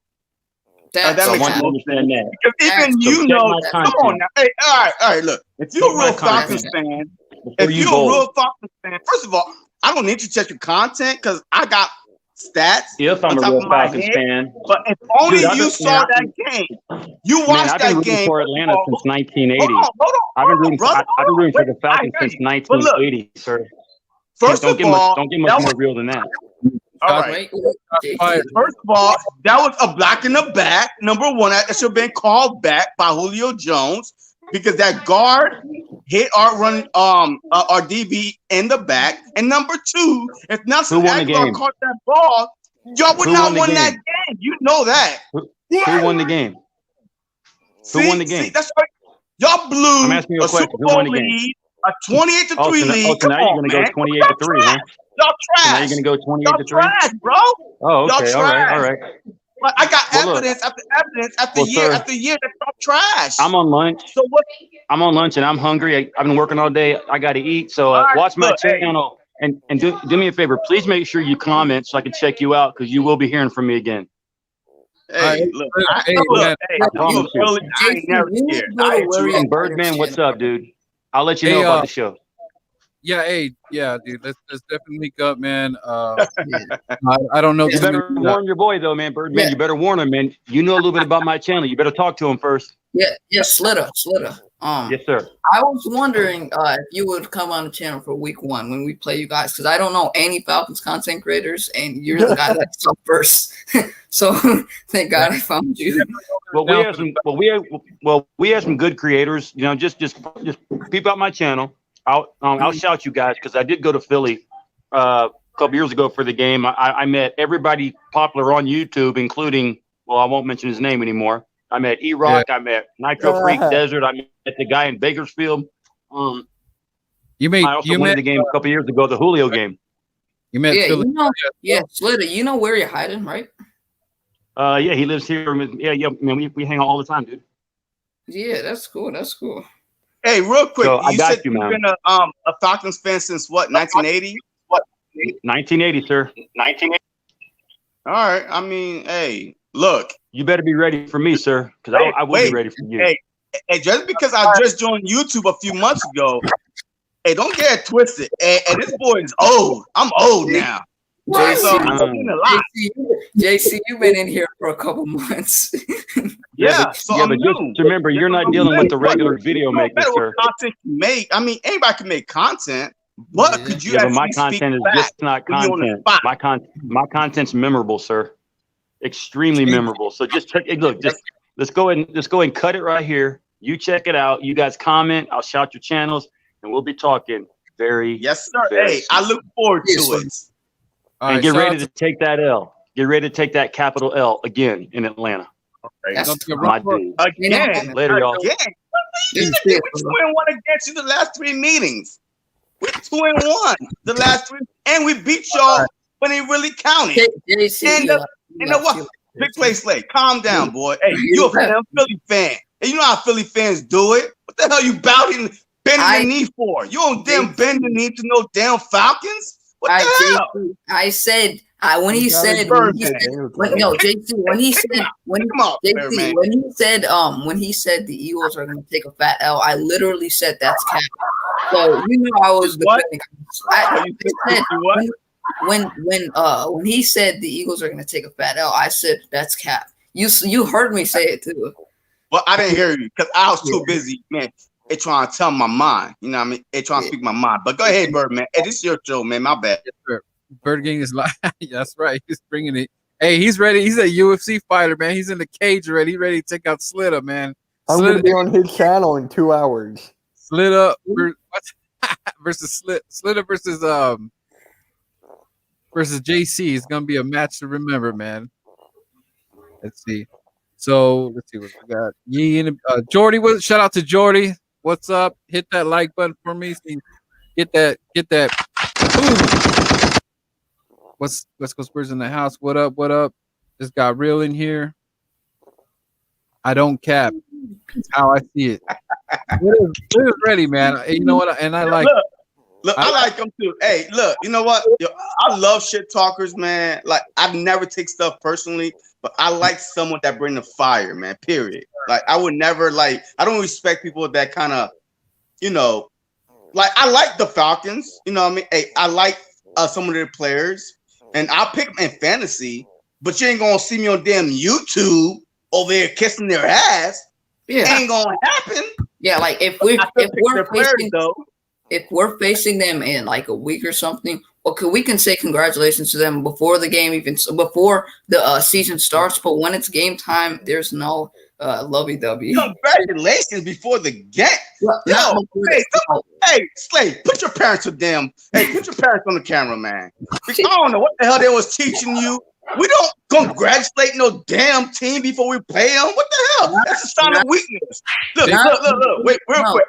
That So I makes want you sense. to understand that. Because even So you check know my that. content. Come on now. Hey, all right, look. If you're a Check my real Falcons content fan, before if you you're a bold. real Falcons fan, first of all, I don't need to check your content because I got stats. If I'm on a top real of my Falcons head. fan, But if only Dude, I've you been- saw man, that game, you man, watched I've been that rooting game. for Atlanta Hold since 1980. on, I've been rooting for, brother. I've been rooting for the Wait, I Falcons hear since you. But look, 1980, sir. first Don't of get all, much that more was, real than that. all right. Fire. First of all, that was a block in the back. Number one, that should have been called back by Julio Jones because that guard hit our run, our DB in the back. And number two, if Nelson Who won the Aguilar game? caught that ball, y'all would Who not won the win that game? game. You know that. Who won the game? Who won the game? See, that's right. Y'all blew I'm asking you a Super question. Who Bowl won the game? lead, a 28-3 Oh, lead. so Come now you're on, going to go man. 28 Y'all to 3, huh? trash. Y'all So now trash. you're going to go 28 Y'all to 3? trash, bro. Oh, okay. Y'all All right. trash. All right. But I got Well, look. evidence after evidence after Well, year sir, after year that y'all trash. I'm on lunch. So what? I'm on lunch and I'm hungry. I've been working all day. I got to eat. So All right, watch my look, hey. channel and do me a favor. Please make sure you comment so I can check you out because you will be hearing from me again. Hey, look, Hey, look, man. hey, I you promise you. Philly, I ain't never scared. I hit you. And Birdman, what's up, dude? I'll let you know Hey, about the show. Yeah, dude. Let's definitely link up, man. I don't know You too many. better warn your boy though, man. Birdman, Yeah. you better warn him, man. You know a little bit about my channel. You better talk to him first. Yeah, Slitter. Yes, sir. I was wondering if you would come on the channel for week 1 when we play you guys, because I don't know any Falcons content creators, and you're the guy that saw first. So thank God I found you. Well, we have some good creators. You know, just peep out my channel. I'll shout you guys because I did go to Philly a couple years ago for the game. I met everybody popular on YouTube, including, well, I won't mention his name anymore. I met E-Rock. I met Nitro Freak Desert. I met the guy in Bakersfield. You made I also you went to met the game a couple years ago, the Julio game. you met Yeah, Philly. Slitter, you know where you're hiding, right? Yeah, he lives here. Yeah, man, we hang out all the time, dude. Yeah, that's cool. Hey, real quick, So, I you got said you, you've man. been a Falcons fan since what? 1980? 1980, sir. 1980. All right. I mean, hey, look. You better be ready for me, sir, because I will Wait, be ready for you. Hey, just because I just joined YouTube a few months ago, hey, don't get it twisted. Hey, this boy is old. I'm old now. JC, So I'm seen a lot. JC, you've been in here for a couple months. Yeah, so I'm but just new. remember, you're not dealing with the regular video No makers, matter sir. what content you make. I mean, anybody can make content, but could you Yeah, but actually my speak content is back just not when you're on the content. spot? My content's memorable, sir. Extremely memorable. So just check. Hey, look, just let's go and cut it right here. You check it out. You guys comment. I'll shout your channels, and we'll be talking very. Yes, sir. very Hey, soon. I look forward to it. All And right, get shout ready out to take that L. Get ready to take that capital L again in Atlanta. That's to- My dude. Again. Later, y'all. Again. We 2-1 against you the last 3 meetings. We're 2-1 the last 3, and we beat y'all when it really counted. JC, And you know what? Big play Slate. Calm down, boy. Hey, you're a Philly fan. And you know how Philly fans do it. What the hell you bending your knee for? You don't damn bend your knee to no damn Falcons? What the hell? I said when he said when he said the Eagles are going to take a fat L, I literally said that's cap. So you know I was defending. I said when he said the Eagles are going to take a fat L, I said that's cap. You heard me say it too. Well, I didn't hear you because I was too busy, man. It trying to tell my mind. You know what I mean? It trying to speak my mind. But go ahead, Birdman. Hey, this is your show, man. My bad. Bird Gang is like, that's right. He's bringing it. Hey, he's ready. He's a UFC fighter, man. He's in the cage already. He's ready to take out Slitter, man. I'm going to be on his channel in 2 hours. Slit up versus Slit up versus JC is gonna be a match to remember, man. Let's see. So let's see what we got. Jordy, shout out to Jordy. What's up? Hit that like button for me. So get that. Boom. West Coast Spurs in the house. What up? What up? Just got real in here. I don't cap. That's how I see it. It is ready, man. You know what? And I like. Look, I like them too. Hey, look, you know what? Yo, I love shit talkers, man. Like, I never take stuff personally, but I like someone that bring the fire, man. Period. Like, I would never I don't respect people that kind of, you know, like I like the Falcons. You know what I mean? Hey, I like some of their players, and I'll pick them in fantasy. But you ain't gonna see me on damn YouTube over there kissing their ass. Yeah, ain't gonna happen. Yeah, like if we're facing them in like a week or something, okay, we can say congratulations to them before the game, even before the season starts. But when it's game time, there's no lovey-dovey. Congratulations before the game. Well, hey, Slade, put your parents on the camera, man. I don't know what the hell they was teaching you. We don't congratulate no damn team before we play them. What the hell? That's a sign of weakness. Look. Wait, real quick.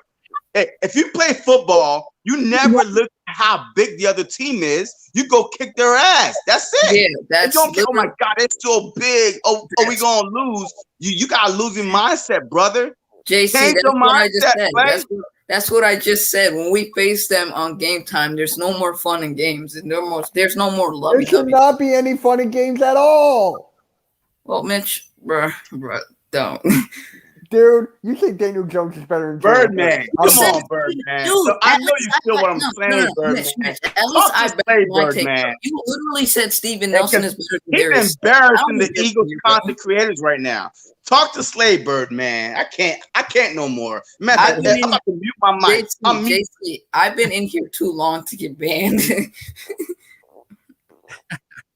Hey, if you play football, you never look at how big the other team is. You go kick their ass. That's it. Yeah, that's don't care, oh my God, it's so big. Oh, we gonna lose. You got a losing mindset, brother. JC, that's what I just said. That's what I just said. When we face them on game time, there's no more fun in games. There's no more love. There should not be any fun in games at all. Well, Mitch, bruh, don't. Dude, you think Daniel Jones is better than Birdman? Come on, Birdman. Dude, so I know you feel what I'm saying, Birdman. Mitch, at least I bet my take. You literally said Steven Nelson is better than Darius. He's embarrassing the Eagles content creators right now. Talk to Slade, Birdman. I can't no more. Man, I'm about to mute my mic. JC, I've been in here too long to get banned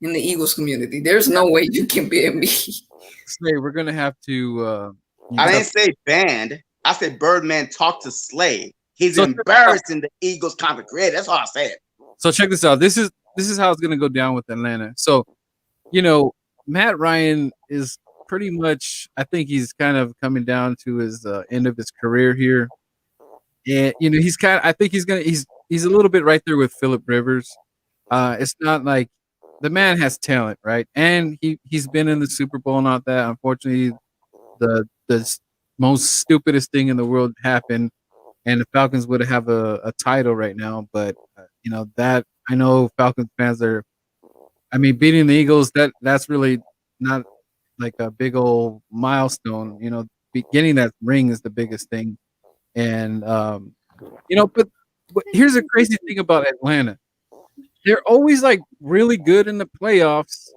in the Eagles community. There's no way you can ban me. Slade, we're gonna have to. I didn't say banned. I said Birdman talk to Slade. He's embarrassing the Eagles content creator. That's all I said. So check this out. This is how it's gonna go down with Atlanta. So, you know, Matt Ryan is pretty much. I think he's kind of coming down to his end of his career here, and you know I think he's a little bit right there with Phillip Rivers. It's not like the man has talent, right? And he's been in the Super Bowl and all that. Unfortunately, the most stupidest thing in the world happened, and the Falcons would have a title right now. But you know that I know Falcons fans are. I mean, beating the Eagles that's really not like a big old milestone. You know, getting that ring is the biggest thing, and you know. But here's the crazy thing about Atlanta: they're always like really good in the playoffs.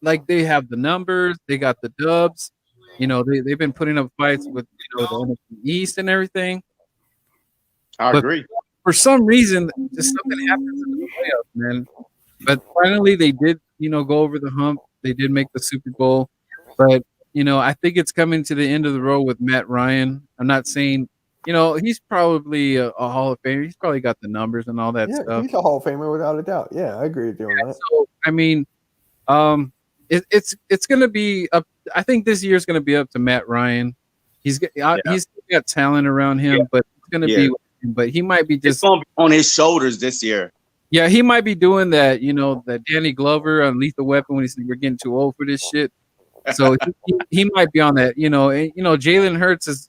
Like they have the numbers, they got the dubs. You know, they've been putting up fights with the NFC East and everything. I agree. For some reason, just something happens in the playoffs, man. But finally, they did, go over the hump. They did make the Super Bowl. But, I think it's coming to the end of the road with Matt Ryan. I'm not saying, he's probably a Hall of Famer. He's probably got the numbers and all that stuff. He's a Hall of Famer without a doubt. Yeah, I agree with you on that. So, I mean, it's going to be up. I think this year is going to be up to Matt Ryan. He's got talent around him, but it's going to be. But he might be just on his shoulders this year. Yeah, he might be doing that. That Danny Glover on Lethal Weapon when he said we're getting too old for this shit. So he might be on that. Jalen Hurts has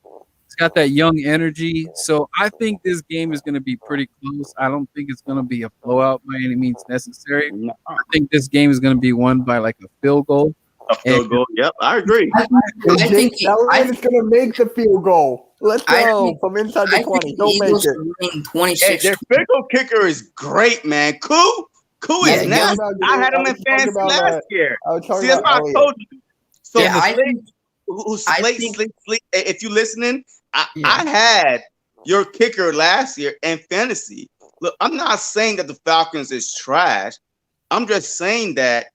got that young energy. So I think this game is going to be pretty close. I don't think it's going to be a blowout by any means necessary. No. I think this game is going to be won by like a field goal. A field goal. Yep, I agree. I think he's going to make the field goal. Let's go from inside the 20. Don't make it. Hey, their field goal kicker is great, man. Koo is nasty. I had him in fantasy last year. See, that's why I told you. So if you're listening, I had your kicker last year in fantasy. Look, I'm not saying that the Falcons is trash. I'm just saying that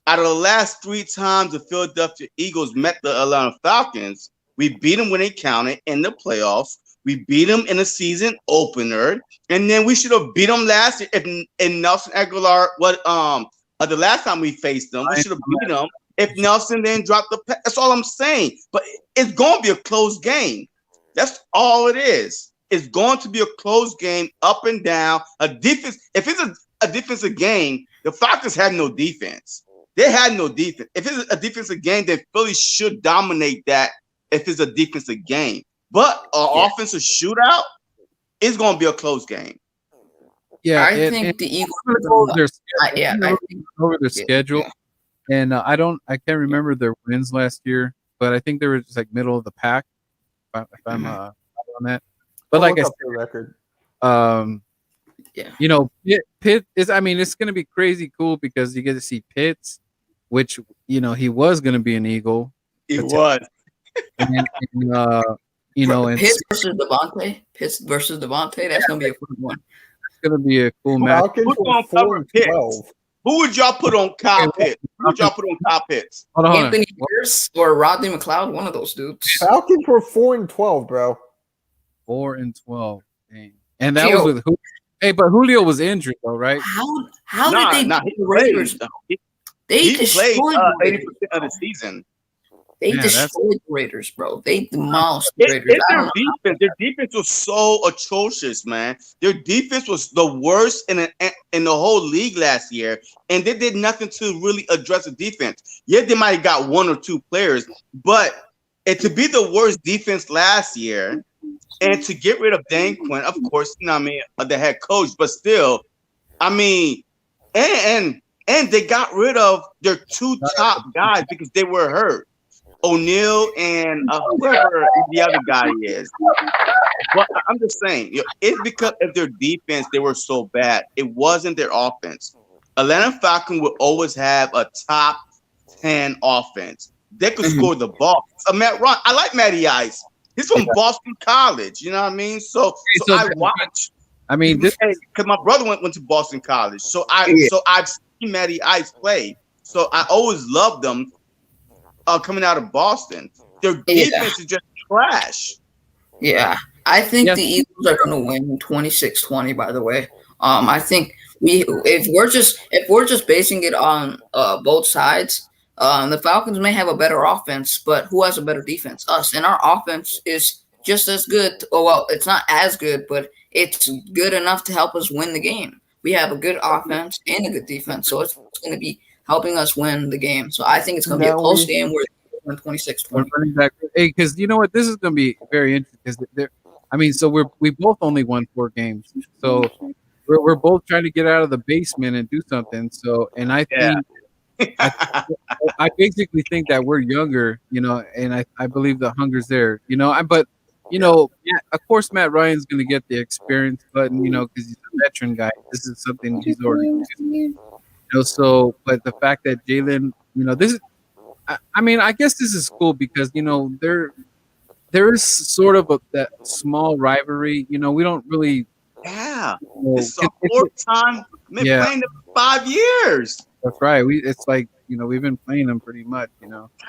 out of the last 3 times the Philadelphia Eagles met the Atlanta Falcons, We beat them when they counted in the playoffs. We beat them in the season opener, and then we should have beat them last year. If Nelson Aguilar, the last time we faced them, we should have beat them. If Nelson then dropped the pass, that's all I'm saying. But it's going to be a close game. That's all it is. It's going to be a close game, up and down. A defense. If it's a defensive game, the Falcons had no defense. They had no defense. If it's a defensive game, then Philly should dominate that. If it's a defensive game, but an offensive shootout, it's going to be a close game. Yeah, I think the Eagles over their schedule. And I can't remember their wins last year, but I think they were just like middle of the pack. If I'm on that, but like I said, record. You know, Pitt is. I mean, it's going to be crazy cool because you get to see Pitts, which he was going to be an Eagle. He was. And you know, and Pitts versus Devontae. Pitts versus Devontae. That's going to be a fun one. It's going to be a cool match. Who's going to cover Pitts? Who would y'all put on Kyle Pitts? Who would y'all put on Kyle Pitts? Anthony Harris or Rodney McLeod, one of those dudes. Falcons were 4-12, bro. 4-12. Dang. And that was with Julio. Hey, but Julio was injured though, right? How did they beat the Raiders? They played destroyed 80% of the season. They destroyed the Raiders, bro. They demolished the Raiders. Their defense was so atrocious, man. Their defense was the worst in the whole league last year, and they did nothing to really address the defense. Yeah, they might have got one or two players, but to be the worst defense last year and to get rid of Dan Quinn, of course, the head coach, but still, I mean, and they got rid of their two top guys because they were hurt. O'Neal and whoever the other guy is. But I'm just saying, it's because of their defense they were so bad. It wasn't their offense. Atlanta Falcons will always have a top 10 offense. They could score the ball. Matt Ryan, I like Matty Ice. He's from Boston College. You know what I mean? So I watch. I mean, because my brother went to Boston College, so I've seen Matty Ice play. So I always loved them. Coming out of Boston, their defense is just trash. Yeah, I think the Eagles are going to win 26-20. By the way, I think if we're just basing it on both sides, the Falcons may have a better offense, but who has a better defense? Us, and our offense is just as good. Oh well, it's not as good, but it's good enough to help us win the game. We have a good offense and a good defense, so it's going to be helping us win the game. So I think it's going to be a close game where we're 26-20. Hey, because you know what? This is going to be very interesting. So we both only won 4 games. So we're both trying to get out of the basement and do something. So, and I think I basically think that we're younger, and I believe the hunger's there, but of course, Matt Ryan's going to get the experience button, because he's a veteran guy. This is something he's already used. But the fact that Jalen, this is, I guess this is cool because, there is sort of that small rivalry. We don't really. Yeah. It's the 4th time playing them 5 years. That's right. It's like, we've been playing them pretty much,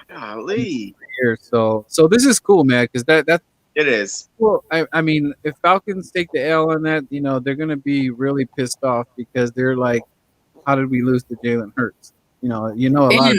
Golly. So this is cool, man, because that it is. Well, I mean, if Falcons take the L on that, they're going to be really pissed off because they're like, how did we lose to Jalen Hurts? A lot of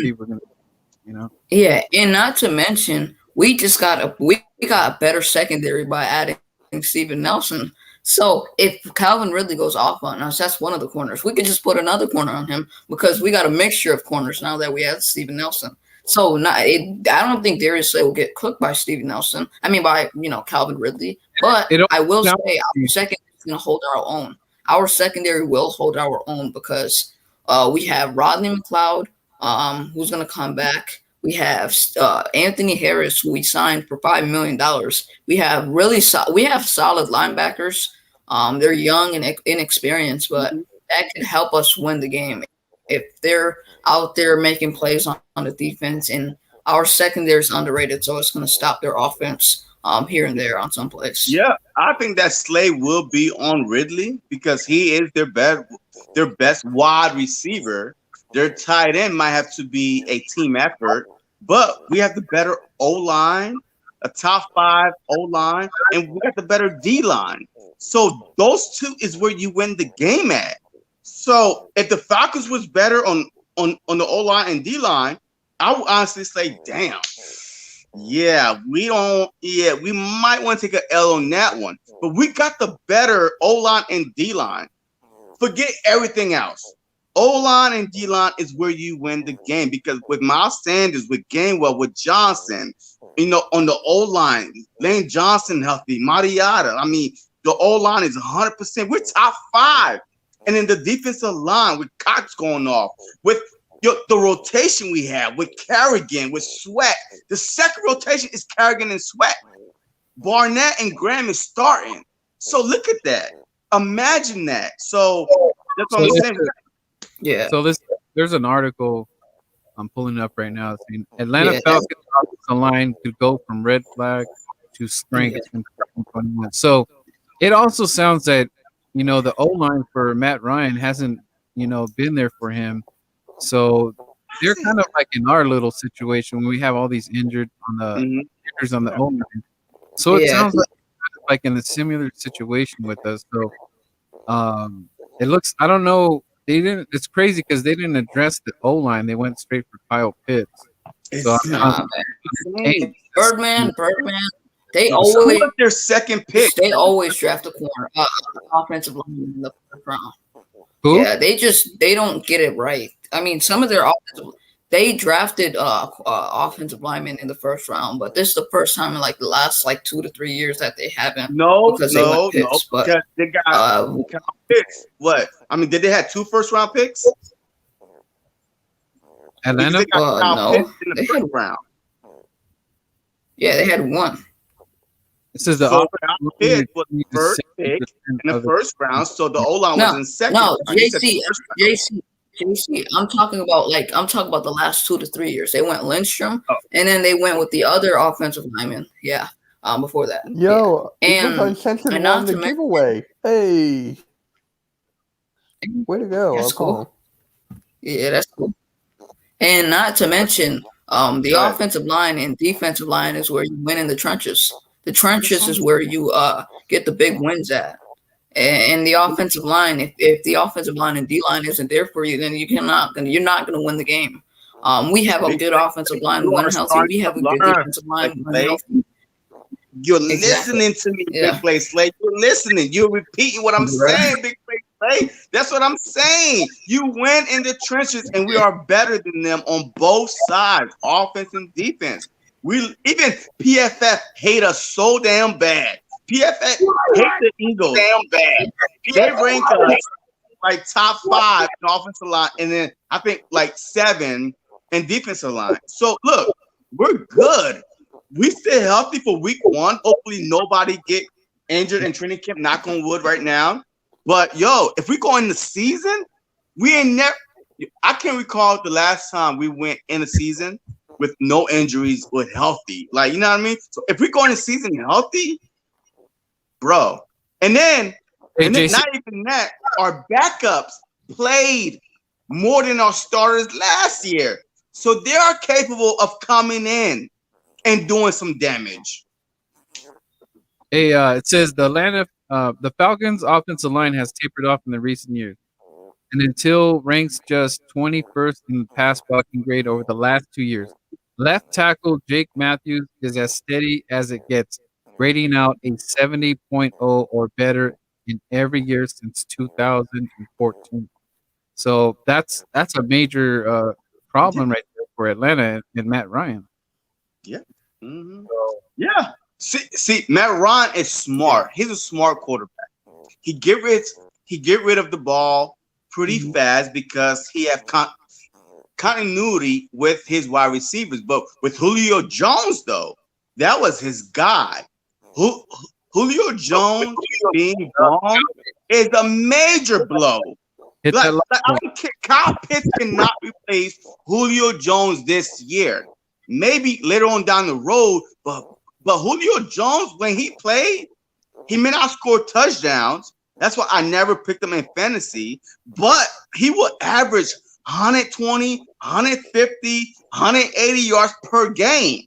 people are going to, Yeah, and not to mention, we got a better secondary by adding Steven Nelson. So if Calvin Ridley goes off on us, that's one of the corners. We could just put another corner on him because we got a mixture of corners now that we have Steven Nelson. So I don't think Darius Slay will get cooked by Steven Nelson. I mean, by Calvin Ridley. But I will say our secondary is going to hold our own. Our secondary will hold our own because we have Rodney McLeod, who's going to come back. We have Anthony Harris, who we signed for $5 million. We have solid linebackers. They're young and inexperienced, but that could help us win the game if they're out there making plays on the defense. And our secondary is underrated, so it's going to stop their offense here and there on some plays. Yeah, I think that Slay will be on Ridley because he is their best wide receiver. Their tight end might have to be a team effort, but we have the better O-line. a top 5 O-line, and we got the better D-line. So those two is where you win the game at. So if the Falcons was better on the O-line and D-line, I would honestly say, damn. Yeah, we might want to take an L on that one. But we got the better O-line and D-line. Forget everything else. O-line and D-line is where you win the game, because with Miles Sanders, with Gainwell, with Johnson, on the O-line, Lane Johnson healthy, Mariota. I mean, the O-line is 100%. We're top 5. And then the defensive line with Cox going off, with the rotation we have with Kerrigan, with Sweat. The second rotation is Kerrigan and Sweat. Barnett and Graham is starting. So look at that. Imagine that. So that's what I'm saying. Yeah. So there's an article I'm pulling up right now saying Atlanta Falcons offensive line could go from red flag to strength in 2021. So it also sounds that the O-line for Matt Ryan hasn't been there for him. So they're kind of like in our little situation when we have all these injured on the injuries on the O-line. So it sounds like in a similar situation with us. So it looks, I don't know, it's crazy because they didn't address the O-line. They went straight for Kyle Pitts. So Birdman. They always their second pick. They always draft a corner, offensive line in the first round. Who? Yeah, they don't get it right. I mean, some of their they drafted offensive linemen in the first round, but this is the first time in like the last 2 to 3 years that they haven't. Because they got picks. What? I mean, did they have 2 first-round picks? Atlanta? No, in the first round. Yeah, they had 1. This is the pick was the first pick in the first round, so the O-line was in second. No, JC, I'm talking about the last 2 to 3 years. They went Lindstrom, and then they went with the other offensive lineman. Yeah, before that. Yo, and not the giveaway. Hey, way to go! That's cool. Yeah, that's cool. And not to mention, the offensive line and defensive line is where you win in the trenches. The trenches is where you get the big wins at. And the offensive line, if the offensive line and D line isn't there for you, then you're not gonna win the game. We have a good offensive line when healthy. We have a good defensive line when healthy. You're listening to me, Big Play Slay. You're listening. You're repeating what I'm saying, Big Play Slay. That's what I'm saying. You win in the trenches, and we are better than them on both sides, offense and defense. We even PFF hate us so damn bad. PFF hate the Eagles damn bad. They rank us like top 5 in offensive line, and then I think like 7 in defensive line. So look, we're good. We stay healthy for week 1. Hopefully nobody get injured in training camp. Knock on wood right now. But if we go in the season, we ain't never. I can't recall the last time we went in the season with no injuries, with healthy. Like, you know what I mean? So if we go in the season healthy, bro. And then not even that, our backups played more than our starters last year. So they are capable of coming in and doing some damage. Hey, it says the Falcons' offensive line has tapered off in the recent years, and until ranks just 21st in the pass blocking grade over the last 2 years. Left tackle Jake Matthews is as steady as it gets, grading out a 70.0 or better in every year since 2014. So that's a major problem right there for Atlanta and Matt Ryan. Yeah. Mm-hmm. Yeah. See, Matt Ryan is smart. He's a smart quarterback. He get rid of the ball pretty fast because he have continuity with his wide receivers. But with Julio Jones, though, that was his guy. Julio Jones being gone is a major blow. I don't care. Kyle Pitts cannot replace Julio Jones this year. Maybe later on down the road, but Julio Jones, when he played, he may not score touchdowns. That's why I never picked him in fantasy. But he will average 120, 150, 180 yards per game.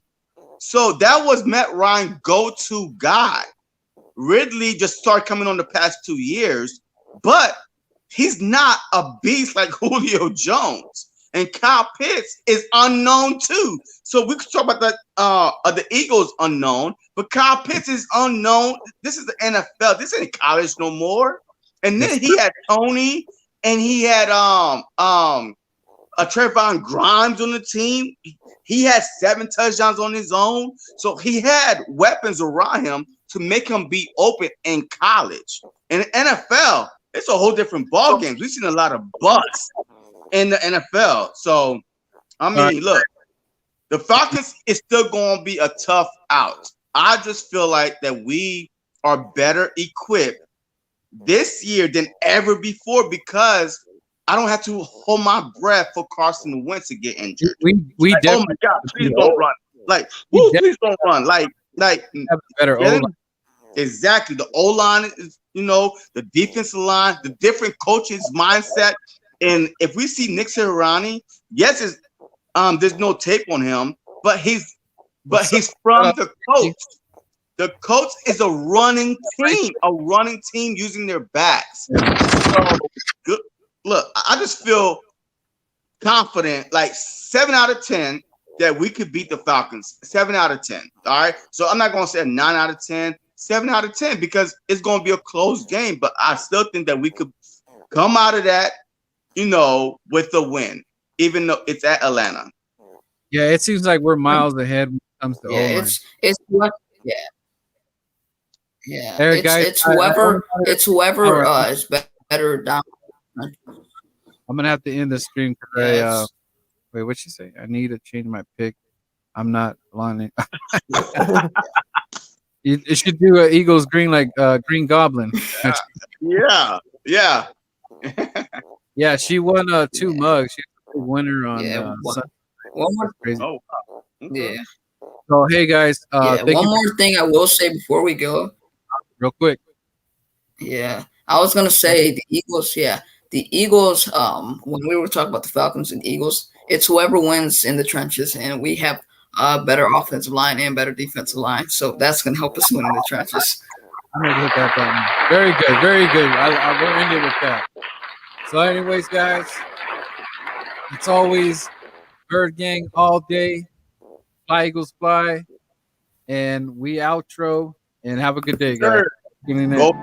So that was Matt Ryan's go-to guy. Ridley just started coming on the past 2 years, but he's not a beast like Julio Jones. And Kyle Pitts is unknown too. So we could talk about the Eagles unknown, but Kyle Pitts is unknown. This is the NFL. This ain't college no more. And then he had Tony, and he had Trayvon Grimes on the team. He had 7 touchdowns on his own. So he had weapons around him to make him be open in college. In the NFL, it's a whole different ball game. We've seen a lot of busts in the NFL. So, I mean, look, the Falcons is still going to be a tough out. I just feel like that we are better equipped this year than ever before because I don't have to hold my breath for Carson Wentz to get injured. We like, oh my God, please don't run. Like, please don't run. Like have better O-line. Exactly. The O-line is, the defensive line, the different coaches' mindset. And if we see Nick Sirianni, yes, there's no tape on him, but he's from the coach. The coach is a running team using their backs. So, look, I just feel confident, like 7 out of 10, that we could beat the Falcons. 7 out of 10. All right. So I'm not going to say a 9 out of 10, 7 out of 10, because it's going to be a close game. But I still think that we could come out of that, with the win, even though it's at Atlanta. Yeah, it seems like we're miles ahead when it comes to O-line. It's whoever is better down. I'm gonna have to end the stream because wait, what'd she say? I need to change my pick. I'm not lining. It should do an Eagles green like Green Goblin. Yeah. Yeah, she won 2 mugs. She's a winner on Sunday. One more. Crazy. Oh, wow. Okay. Yeah. So hey guys, one more thing I will say before we go. Real quick. Yeah, I was gonna say the Eagles. Yeah, the Eagles. When we were talking about the Falcons and Eagles, it's whoever wins in the trenches, and we have a better offensive line and better defensive line, so that's gonna help us win in the trenches. I'm gonna hit that button. Very good, very good. I will end it with that. So, anyways, guys, it's always Bird Gang all day. Fly Eagles fly, and we outro. And have a good day, guys. Go.